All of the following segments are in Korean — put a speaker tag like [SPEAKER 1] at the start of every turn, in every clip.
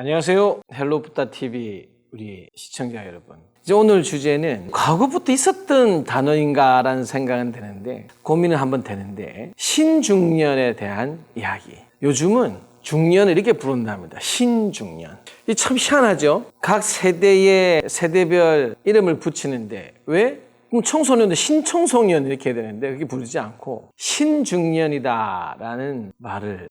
[SPEAKER 1] 안녕하세요. 헬로부타TV 우리 시청자 여러분. 이제 오늘 주제는 과거부터 있었던 단어인가라는 생각은 드는데 고민은 한번 되는데 신중년에 대한 이야기. 요즘은 중년을 이렇게 부른답니다. 신중년. 이 참 희한하죠? 각 세대의 세대별 이름을 붙이는데 왜? 그럼 청소년도 신청소년 이렇게 해야 되는데 그렇게 부르지 않고 신중년이다라는 말을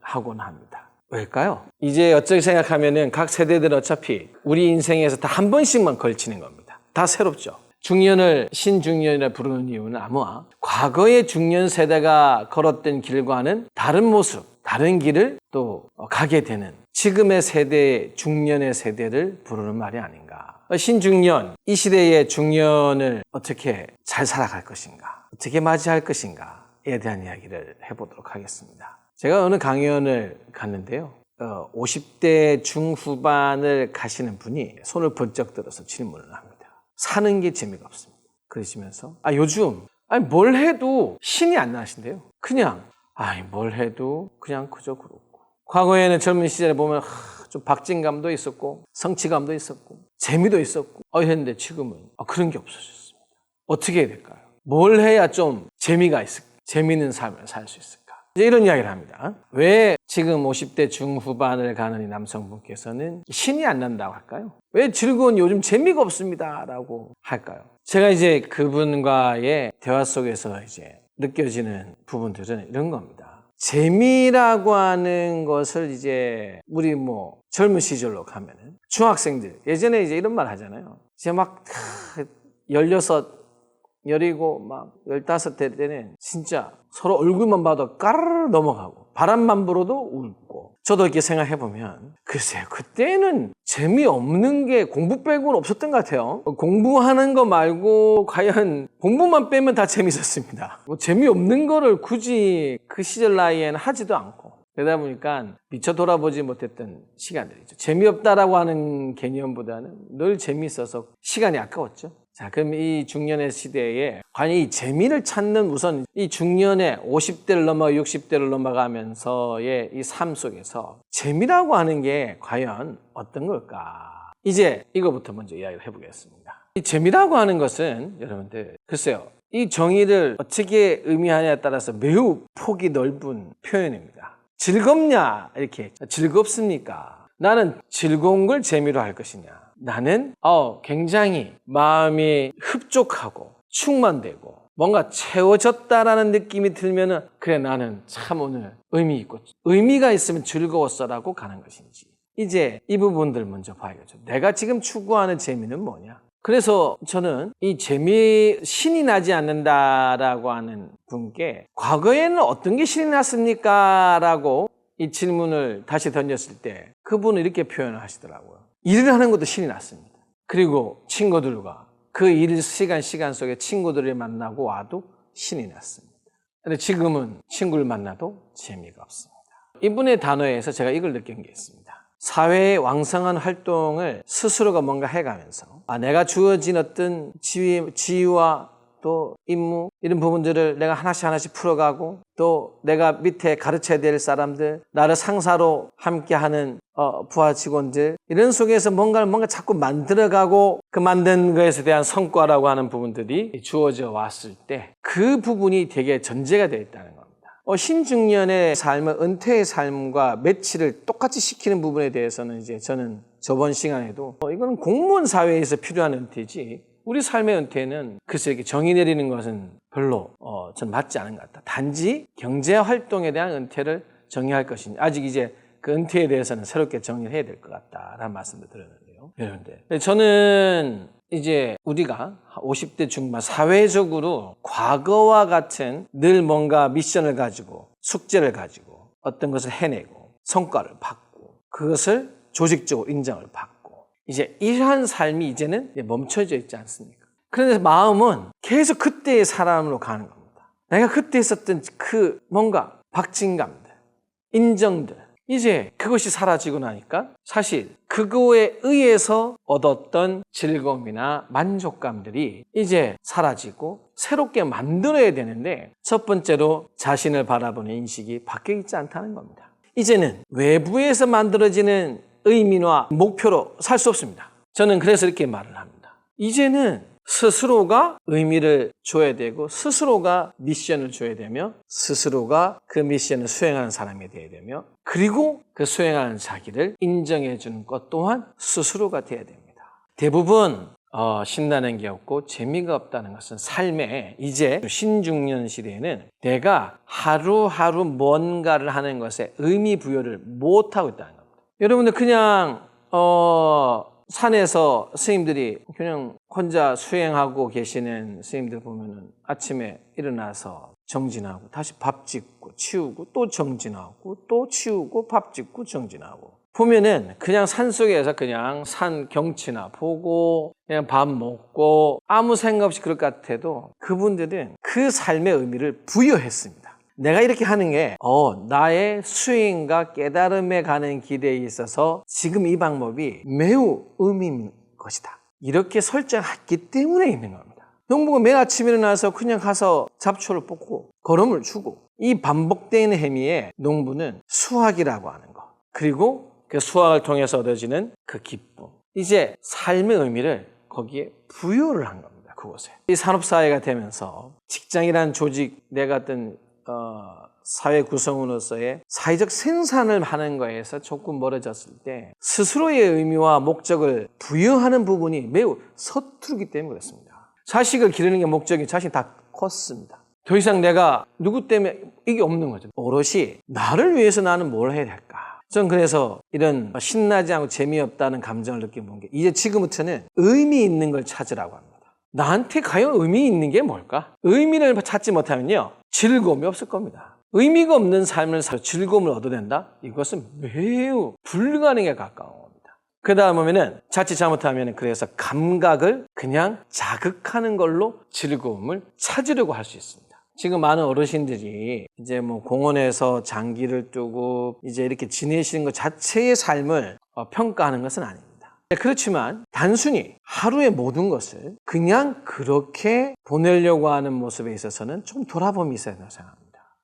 [SPEAKER 1] 하곤 합니다. 왜일까요? 이제 어떻게 생각하면은 각 세대들은 어차피 우리 인생에서 다 한 번씩만 걸치는 겁니다. 다 새롭죠. 중년을 신중년이라 부르는 이유는 아마 과거의 중년 세대가 걸었던 길과는 다른 모습, 다른 길을 또 가게 되는 지금의 세대, 중년의 세대를 부르는 말이 아닌가. 신중년, 이 시대의 중년을 어떻게 잘 살아갈 것인가, 어떻게 맞이할 것인가에 대한 이야기를 해보도록 하겠습니다. 제가 어느 강연을 갔는데요. 50대 중후반을 가시는 분이 손을 번쩍 들어서 질문을 합니다. 사는 게 재미가 없습니다. 그러시면서 요즘 뭘 해도 신이 안 나신대요. 그냥 뭘 해도 그냥 그저 그렇고. 과거에는 젊은 시절에 보면 좀 박진감도 있었고 성취감도 있었고 재미도 있었고 했는데 지금은 그런 게 없어졌습니다. 어떻게 해야 될까요? 뭘 해야 좀 재미가 있을까? 재미있는 삶을 살 수 있을까? 이제 이런 이야기를 합니다. 왜 지금 50대 중후반을 가는 이 남성분께서는 신이 안 난다고 할까요? 왜 즐거운 요즘 재미가 없습니다 라고 할까요? 제가 이제 그분과의 대화 속에서 이제 느껴지는 부분들은 이런 겁니다. 재미라고 하는 것을 이제 우리 젊은 시절로 가면은 중학생들 예전에 이제 이런 말 하잖아요. 이제 막 16, 17, 막 15대 때는 진짜 서로 얼굴만 봐도 까르르 넘어가고 바람만 불어도 울고. 저도 이렇게 생각해보면 글쎄요, 그때는 재미없는 게 공부 빼고는 없었던 것 같아요. 공부하는 거 말고 과연 공부만 빼면 다 재밌었습니다. 재미없는 거를 굳이 그 시절 나이에는 하지도 않고 그러다 보니까 미처 돌아보지 못했던 시간들이죠. 재미없다라고 하는 개념보다는 늘 재미있어서 시간이 아까웠죠. 자, 그럼 이 중년의 시대에 과연 이 재미를 찾는 우선 이 중년의 50대를 넘어 60대를 넘어가면서의 이 삶 속에서 재미라고 하는 게 과연 어떤 걸까? 이제 이거부터 먼저 이야기를 해보겠습니다. 이 재미라고 하는 것은 여러분들 글쎄요, 이 정의를 어떻게 의미하냐에 따라서 매우 폭이 넓은 표현입니다. 즐겁냐? 이렇게 즐겁습니까? 나는 즐거운 걸 재미로 할 것이냐? 나는 굉장히 마음이 흡족하고 충만되고 뭔가 채워졌다라는 느낌이 들면은 그래, 나는 참 오늘 의미 있고 의미가 있으면 즐거웠어라고 가는 것인지. 이제 이 부분들 먼저 봐야겠죠. 내가 지금 추구하는 재미는 뭐냐? 그래서 저는 이 재미, 신이 나지 않는다라고 하는 분께 과거에는 어떤 게 신이 났습니까? 라고 이 질문을 다시 던졌을 때 그분은 이렇게 표현을 하시더라고요. 일을 하는 것도 신이 났습니다. 그리고 친구들과 그 일 시간 속에 친구들을 만나고 와도 신이 났습니다. 근데 지금은 친구를 만나도 재미가 없습니다. 이분의 단어에서 제가 이걸 느낀 게 있습니다. 사회의 왕성한 활동을 스스로가 뭔가 해가면서 내가 주어진 어떤 지위와 또 임무 이런 부분들을 내가 하나씩 풀어가고 또 내가 밑에 가르쳐야 될 사람들, 나를 상사로 함께하는 부하 직원들 이런 속에서 뭔가 자꾸 만들어가고 그 만든 것에 대한 성과라고 하는 부분들이 주어져 왔을 때 그 부분이 되게 전제가 되어 있다는 겁니다. 신중년의 삶은 은퇴의 삶과 매치를 똑같이 시키는 부분에 대해서는 이제 저는 저번 시간에도 이거는 공무원 사회에서 필요한 은퇴지 우리 삶의 은퇴는 글쎄 이렇게 정의 내리는 것은 별로 전 맞지 않은 것 같다. 단지 경제 활동에 대한 은퇴를 정의할 것이니 아직 이제 그 은퇴에 대해서는 새롭게 정의를 해야 될 것 같다라는 말씀을 드렸는데요. 여러분들, 저는 이제 우리가 50대 중반 사회적으로 과거와 같은 늘 뭔가 미션을 가지고 숙제를 가지고 어떤 것을 해내고 성과를 받고 그것을 조직적으로 인정을 받고 이제 이러한 삶이 이제는 멈춰져 있지 않습니까? 그런데 마음은 계속 그때의 사람으로 가는 겁니다. 내가 그때 있었던 그 뭔가 박진감들, 인정들 이제 그것이 사라지고 나니까 사실 그거에 의해서 얻었던 즐거움이나 만족감들이 이제 사라지고 새롭게 만들어야 되는데 첫 번째로 자신을 바라보는 인식이 바뀌어 있지 않다는 겁니다. 이제는 외부에서 만들어지는 의미와 목표로 살 수 없습니다. 저는 그래서 이렇게 말을 합니다. 이제는 스스로가 의미를 줘야 되고 스스로가 미션을 줘야 되며 스스로가 그 미션을 수행하는 사람이 되어야 되며 그리고 그 수행하는 자기를 인정해 주는 것 또한 스스로가 되어야 됩니다. 대부분 신나는 게 없고 재미가 없다는 것은 삶에 이제 신중년 시대에는 내가 하루하루 뭔가를 하는 것에 의미 부여를 못하고 있다는 겁니다. 여러분들 그냥 산에서 스님들이 그냥 혼자 수행하고 계시는 스님들 보면은 아침에 일어나서 정진하고 다시 밥 짓고 치우고 또 정진하고 또 치우고 밥 짓고 정진하고 보면은 그냥 산속에서 그냥 산 경치나 보고 그냥 밥 먹고 아무 생각 없이 그럴 것 같아도 그분들은 그 삶의 의미를 부여했습니다. 내가 이렇게 하는 게 나의 수행과 깨달음에 가는 길에 있어서 지금 이 방법이 매우 의미 있는 것이다. 이렇게 설정했기 때문에 있는 겁니다. 농부가 맨 아침에 일어나서 그냥 가서 잡초를 뽑고 거름을 주고 이 반복되는 행위에 농부는 수확이라고 하는 거 그리고 그 수확을 통해서 얻어지는 그 기쁨 이제 삶의 의미를 거기에 부여를 한 겁니다. 그곳에. 이 산업사회가 되면서 직장이라는 조직 내가 어떤 사회 구성원으로서의 사회적 생산을 하는 거에서 조금 멀어졌을 때 스스로의 의미와 목적을 부여하는 부분이 매우 서투르기 때문에 그렇습니다. 자식을 기르는 게 목적이 자식이 다 컸습니다. 더 이상 내가 누구 때문에 이게 없는 거죠. 오롯이 나를 위해서 나는 뭘 해야 될까? 전 그래서 이런 신나지 않고 재미없다는 감정을 느껴본 게 이제 지금부터는 의미 있는 걸 찾으라고 합니다. 나한테 과연 의미 있는 게 뭘까? 의미를 찾지 못하면요 즐거움이 없을 겁니다. 의미가 없는 삶을 살아 즐거움을 얻어낸다? 이것은 매우 불가능에 가까운 겁니다. 그 다음 보면은 자칫 잘못하면 그래서 감각을 그냥 자극하는 걸로 즐거움을 찾으려고 할 수 있습니다. 지금 많은 어르신들이 이제 뭐 공원에서 장기를 두고 이제 이렇게 지내시는 것 자체의 삶을 평가하는 것은 아닙니다. 그렇지만 단순히 하루의 모든 것을 그냥 그렇게 보내려고 하는 모습에 있어서는 좀 돌아봄이 있어야 된다고 생각합니다.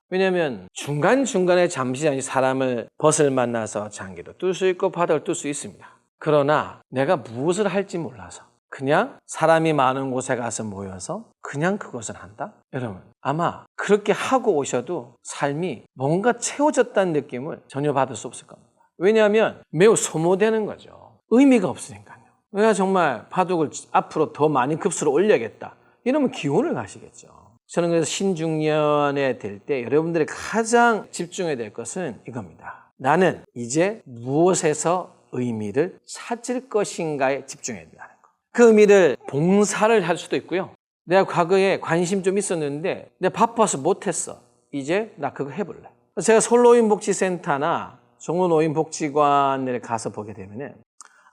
[SPEAKER 1] 왜냐하면 중간중간에 잠시 사람을 벗을 만나서 장기도 뜰 수 있고 바닥을 뜰 수 있습니다. 그러나 내가 무엇을 할지 몰라서 그냥 사람이 많은 곳에 가서 모여서 그냥 그것을 한다? 여러분 아마 그렇게 하고 오셔도 삶이 뭔가 채워졌다는 느낌을 전혀 받을 수 없을 겁니다. 왜냐하면 매우 소모되는 거죠. 의미가 없으니까요. 내가 정말 바둑을 앞으로 더 많이 급수로 올려야겠다. 이러면 기운을 가시겠죠. 저는 그래서 신중년에 될 때 여러분들이 가장 집중해야 될 것은 이겁니다. 나는 이제 무엇에서 의미를 찾을 것인가에 집중해야 된다는 거. 그 의미를 봉사를 할 수도 있고요. 내가 과거에 관심 좀 있었는데 내가 바빠서 못했어. 이제 나 그거 해볼래. 제가 솔로인복지센터나 종로노인복지관에 가서 보게 되면은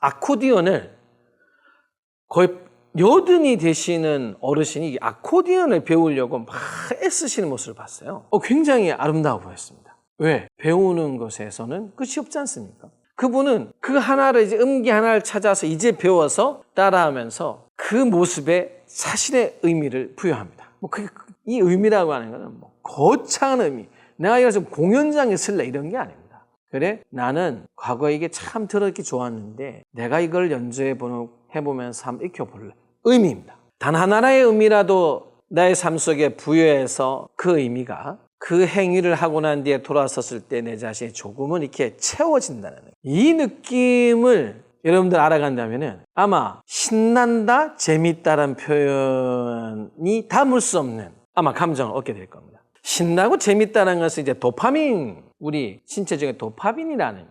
[SPEAKER 1] 아코디언을 거의 여든이 되시는 어르신이 아코디언을 배우려고 막 애쓰시는 모습을 봤어요. 굉장히 아름다워 보였습니다. 왜? 배우는 것에서는 끝이 없지 않습니까? 그분은 그 하나를 이제 음기 하나를 찾아서 이제 배워서 따라하면서 그 모습에 자신의 의미를 부여합니다. 이 의미라고 하는 것은 거창한 의미. 내가 이거 좀 공연장에 쓸래 이런 게 아닙니다. 그래? 나는 과거에 이게 참 들었기 좋았는데 내가 이걸 해보면서 한번 익혀볼래. 의미입니다. 단 하나의 의미라도 나의 삶 속에 부여해서 그 의미가 그 행위를 하고 난 뒤에 돌아섰을 때 내 자신이 조금은 이렇게 채워진다는 이 느낌을 여러분들 알아간다면 아마 신난다, 재밌다라는 표현이 담을 수 없는 아마 감정을 얻게 될 겁니다. 신나고 재밌다는 것은 이제 도파민, 우리 신체 중에 도파민이라는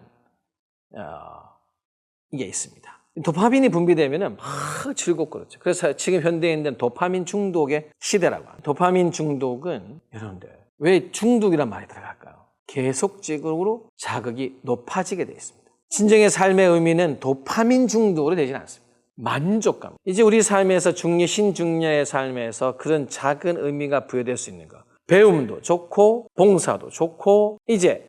[SPEAKER 1] 이게 있습니다. 도파민이 분비되면 막 즐겁고 그렇죠. 그래서 지금 현대인들은 도파민 중독의 시대라고 합니다. 도파민 중독은 여러분들 왜 중독이란 말이 들어갈까요? 계속적으로 자극이 높아지게 되어 있습니다. 진정의 삶의 의미는 도파민 중독으로 되지는 않습니다. 만족감. 이제 우리 삶에서 신중년의 삶에서 그런 작은 의미가 부여될 수 있는 것. 배움도 좋고 봉사도 좋고 이제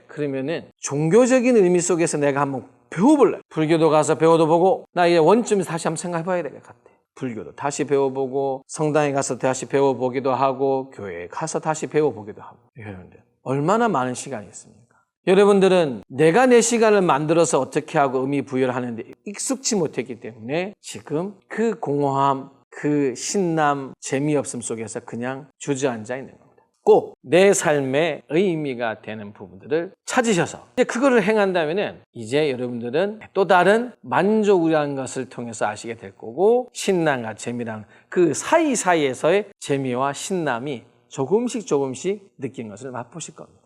[SPEAKER 1] 그러면은 종교적인 의미 속에서 내가 한번 배워볼래. 불교도 가서 배워도 보고 나 이제 원점에서 다시 한번 생각해봐야 될 것 같아. 불교도 다시 배워보고 성당에 가서 다시 배워보기도 하고 교회에 가서 다시 배워보기도 하고. 여러분들 얼마나 많은 시간이 있습니까? 여러분들은 내가 내 시간을 만들어서 어떻게 하고 의미 부여를 하는데 익숙치 못했기 때문에 지금 그 공허함, 그 신남, 재미없음 속에서 그냥 주저앉아 있는 겁니다. 꼭 내 삶의 의미가 되는 부분들을 찾으셔서 이제 그거를 행한다면은 이제 여러분들은 또 다른 만족이라는 것을 통해서 아시게 될 거고 신남과 재미랑 그 사이사이에서의 재미와 신남이 조금씩 느낀 것을 맛보실 겁니다.